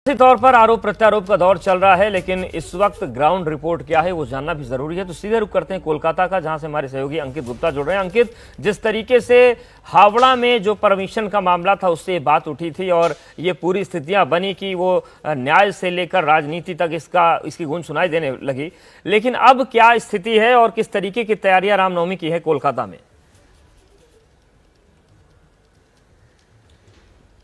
निश्चित तौर पर आरोप प्रत्यारोप का दौर चल रहा है, लेकिन इस वक्त ग्राउंड रिपोर्ट क्या है वो जानना भी जरूरी है। तो सीधे रुक करते हैं कोलकाता का, जहां से हमारे सहयोगी अंकित गुप्ता जुड़ रहे हैं। अंकित, जिस तरीके से हावड़ा में जो परमिशन का मामला था उससे ये बात उठी थी और ये पूरी स्थितियां बनी कि वो न्याय से लेकर राजनीति तक इसकी गूंज सुनाई देने लगी, लेकिन अब क्या स्थिति है और किस तरीके की तैयारियां रामनवमी की है कोलकाता में?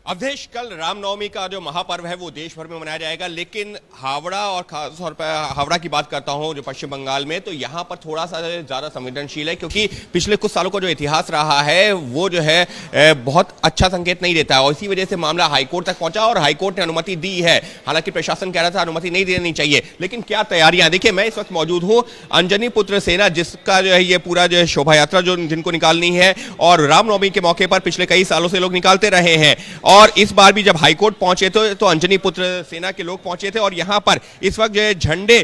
अवधेश, कल रामनवमी का जो महापर्व है वो देश भर में मनाया जाएगा, लेकिन हावड़ा और खासतौर पर हावड़ा की बात करता हूं जो पश्चिम बंगाल में, तो यहां पर थोड़ा सा ज्यादा संवेदनशील है, क्योंकि पिछले कुछ सालों का जो इतिहास रहा है वो जो है बहुत अच्छा संकेत नहीं देता है और इसी वजह से मामला हाईकोर्ट तक पहुंचा और हाईकोर्ट ने अनुमति दी है। हालांकि प्रशासन कह रहा था अनुमति नहीं देनी चाहिए, लेकिन क्या तैयारियां, देखिए मैं इस वक्त मौजूद हूं अंजनी पुत्र सेना, जिसका जो है ये पूरा जो है शोभा यात्रा जो जिनको निकालनी है और रामनवमी के मौके पर पिछले कई सालों से लोग निकालते रहे हैं। और इस बार भी जब हाईकोर्ट पहुंचे तो अंजनी पुत्र सेना के लोग पहुंचे थे और यहां पर इस वक्त जो है झंडे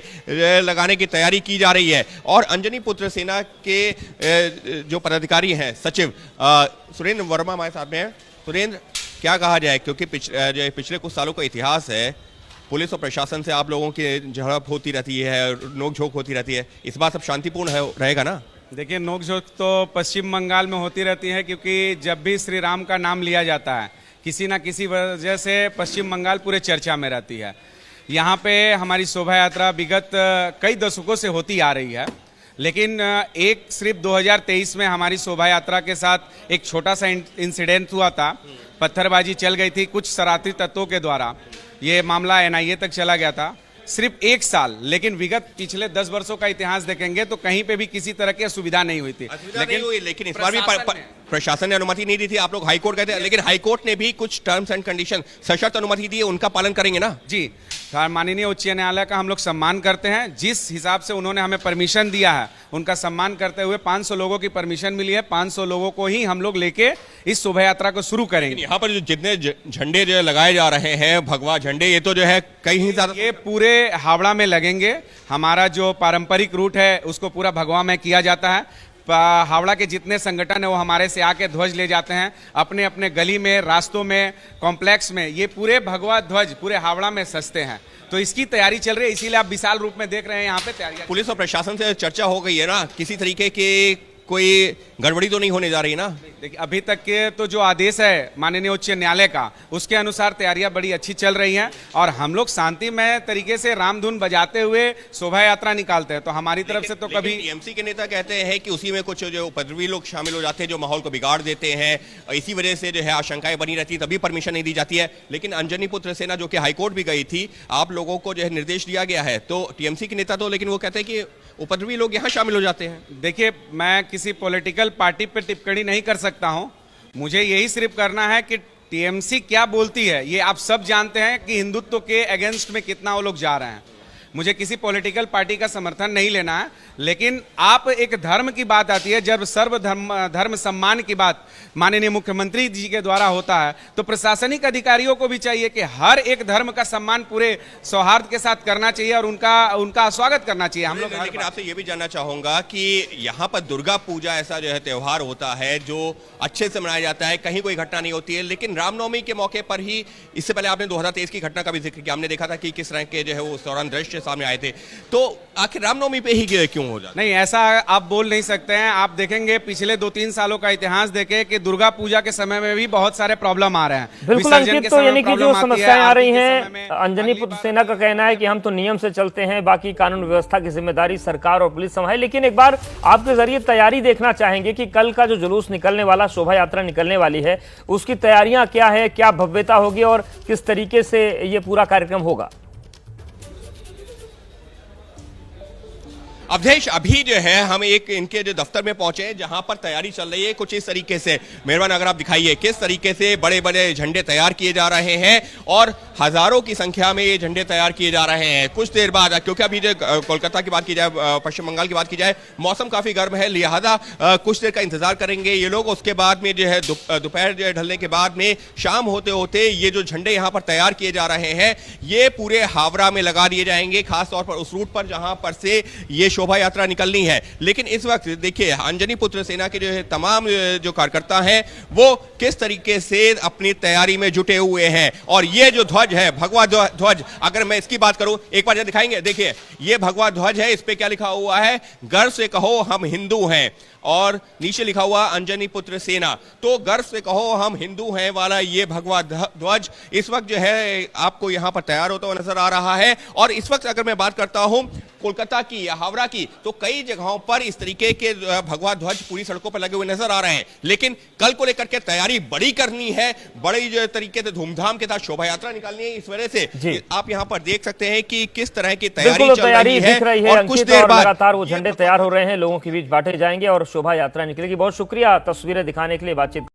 लगाने की तैयारी की जा रही है। और अंजनी पुत्र सेना के जो पदाधिकारी हैं, सचिव सुरेंद्र वर्मा हमारे साथ में हैं। सुरेंद्र, क्या कहा जाए, क्योंकि पिछले कुछ सालों का इतिहास है, पुलिस और प्रशासन से आप लोगों की झड़प होती रहती है, नोकझोंक होती रहती है, इस बार सब शांतिपूर्ण रहेगा ना? देखिए, नोकझोंक तो पश्चिम बंगाल में होती रहती है, क्योंकि जब भी श्री राम का नाम लिया जाता है किसी ना किसी वजह से पश्चिम बंगाल पूरे चर्चा में रहती है। यहाँ पे हमारी शोभा यात्रा विगत कई दशकों से होती आ रही है, लेकिन एक सिर्फ 2023 में हमारी शोभा यात्रा के साथ एक छोटा सा इंसिडेंट हुआ था। पत्थरबाजी चल गई थी कुछ शरारती तत्वों के द्वारा, ये मामला NIA तक चला गया था। सिर्फ एक साल, लेकिन विगत पिछले 10 वर्षों का इतिहास देखेंगे तो कहीं पे भी किसी तरह की असुविधा नहीं हुई थी। लेकिन इस बार भी प्रशासन ने अनुमति नहीं दी थी, आप लोग हाईकोर्ट गए थे, लेकिन हाईकोर्ट ने भी कुछ टर्म्स एंड कंडीशन सशर्त अनुमति दी है, उनका पालन करेंगे ना? जी, माननीय उच्च न्यायालय का हम लोग सम्मान करते हैं। जिस हिसाब से उन्होंने हमें परमिशन दिया है उनका सम्मान करते हुए 500 लोगों की परमिशन मिली है, 500 लोगों को ही हम लोग लेके इस शोभा यात्रा को शुरू करेंगे। यहाँ पर जो जितने झंडे जो लगाए जा रहे हैं, भगवा झंडे, ये तो जो है कहीं ज्यादा ये पूरे हावड़ा में लगेंगे। हमारा जो पारंपरिक रूट है उसको पूरा भगवा में किया जाता है। हावड़ा के जितने संगठन है वो हमारे से आके ध्वज ले जाते हैं अपने अपने गली में, रास्तों में, कॉम्प्लेक्स में। ये पूरे भगवा ध्वज पूरे हावड़ा में सजते हैं, तो इसकी तैयारी चल रही है, इसीलिए आप विशाल रूप में देख रहे हैं यहाँ पे तैयारी। पुलिस और प्रशासन से चर्चा हो गई है ना, किसी तरीके के कोई गड़बड़ी तो नहीं होने जा रही ना? देखिए, अभी तक के तो जो आदेश है माननीय उच्च न्यायालय का, उसके अनुसार तैयारियां बड़ी अच्छी चल रही हैं और हम लोग शांतिमय तरीके से रामधुन बजाते हुए शोभा यात्रा निकालते हैं। तो हमारी तरफ से तो कभी TMC के नेता कहते हैं कि उसी में कुछ जो उपद्रवी लोग शामिल हो जाते हैं, जो माहौल को बिगाड़ देते हैं, इसी वजह से जो है आशंकाएं बनी रहती है, तभी परमिशन नहीं दी जाती है। लेकिन अंजनी पुत्र सेना जो कि हाईकोर्ट भी गई थी, आप लोगों को जो है निर्देश दिया गया है, तो TMC के नेता तो लेकिन वो कहते हैं कि उपद्रवी लोग यहाँ शामिल हो जाते हैं। देखिए, मैं किसी पॉलिटिकल पार्टी पे टिप्पणी नहीं कर सकता हूं, मुझे यही सिर्फ करना है कि TMC क्या बोलती है। ये आप सब जानते हैं कि हिंदुत्व के अगेंस्ट में कितना वो लोग जा रहे हैं। मुझे किसी पॉलिटिकल पार्टी का समर्थन नहीं लेना है, लेकिन आप एक धर्म की बात आती है, जब सर्व धर्म सम्मान की बात माननीय मुख्यमंत्री जी के द्वारा होता है, तो प्रशासनिक अधिकारियों को भी चाहिए कि हर एक धर्म का सम्मान पूरे सौहार्द के साथ करना चाहिए और उनका स्वागत करना चाहिए हम लोग। लेकिन आपसे ये भी जानना चाहूंगा कि यहाँ पर दुर्गा पूजा ऐसा जो है त्योहार होता है जो अच्छे से मनाया जाता है, कहीं कोई घटना नहीं होती है, लेकिन रामनवमी के मौके पर ही, इससे पहले आपने 2023 की घटना का भी जिक्र किया, हमने देखा था कि किस तरह के जो है उस दौरान दृश्य सामने आए थे, तो आखिर रामनवमी पे ही क्यों हो जाता? नहीं, ऐसा आप बोल नहीं सकते हैं। आप देखेंगे पिछले 2-3 सालों का इतिहास देखें कि दुर्गा पूजा के समय में भी बहुत सारे प्रॉब्लम आ रहे हैं। बिल्कुल अंकित, तो यानी कि जो समस्याएं आ रही हैं, अंजनी पुत्र सेना का कहना है कि हम तो नियम से चलते हैं, बाकी कानून व्यवस्था की जिम्मेदारी सरकार और पुलिस संभाले। लेकिन एक बार आपके जरिए तैयारी देखना चाहेंगे कि कल का जो जुलूस निकलने वाला, शोभा यात्रा निकलने वाली है, उसकी तैयारियां क्या है, क्या भव्यता होगी और किस तरीके से ये पूरा कार्यक्रम होगा? अवधेश, अभी जो है हम एक इनके जो दफ्तर में पहुंचे हैं जहां पर तैयारी चल रही है कुछ इस तरीके से। मेहरबान, अगर आप दिखाइए किस तरीके से बड़े बड़े झंडे तैयार किए जा रहे हैं और हजारों की संख्या में ये झंडे तैयार किए जा रहे हैं। कुछ देर बाद, क्योंकि अभी जो कोलकाता की बात की जाए, पश्चिम बंगाल की बात की जाए, मौसम काफी गर्म है, लिहाजा कुछ देर का इंतजार करेंगे ये लोग। उसके बाद में जो है दोपहर जो है ढलने के बाद में शाम होते होते ये जो झंडे यहाँ पर तैयार किए जा रहे हैं ये पूरे हावड़ा में लगा दिए जाएंगे, खासतौर पर उस रूट पर जहां पर से ये शोभा यात्रा निकलनी है। लेकिन इस वक्त देखिए अंजनी पुत्र सेना के जो है तमाम जो कार्यकर्ता हैं वो किस तरीके से अपनी तैयारी में जुटे हुए हैं और ये जो ध्वज ध्वज है, भगवा ध्वज, अगर मैं इसकी बात करूं, एक बार ये दिखाएंगे, देखिए ये भगवा ध्वज है, इस पे क्या लिखा हुआ है, गर्व से कहो हम हिंदू हैं, और नीचे लिखा हुआ अंजनी पुत्र सेना। तो गर्व से कहो हम हिंदू हैं वाला ये भगवा ध्वज इस वक्त जो है आपको यहां पर तैयार होता हुआ नजर आ रहा है। और इस वक्त अगर मैं बात करता हूं कोलकाता की या हावड़ा की, तो कई जगहों पर इस तरीके के भगवा ध्वज पूरी सड़कों पर लगे हुए नजर आ रहे हैं, लेकिन कल को लेकर के तैयारी बड़ी करनी है, बड़ी जो तरीके से धूमधाम के साथ शोभा यात्रा निकालनी है। इस वजह से आप यहां पर देख सकते हैं कि किस तरह की तैयारी चल रही है, दिख रही है और कुछ देर बाद लगातार वो झंडे तैयार हो रहे हैं, लोगों के बीच बांटे जाएंगे और शोभा यात्रा निकलेगी। बहुत शुक्रिया तस्वीरें दिखाने के लिए, बातचीत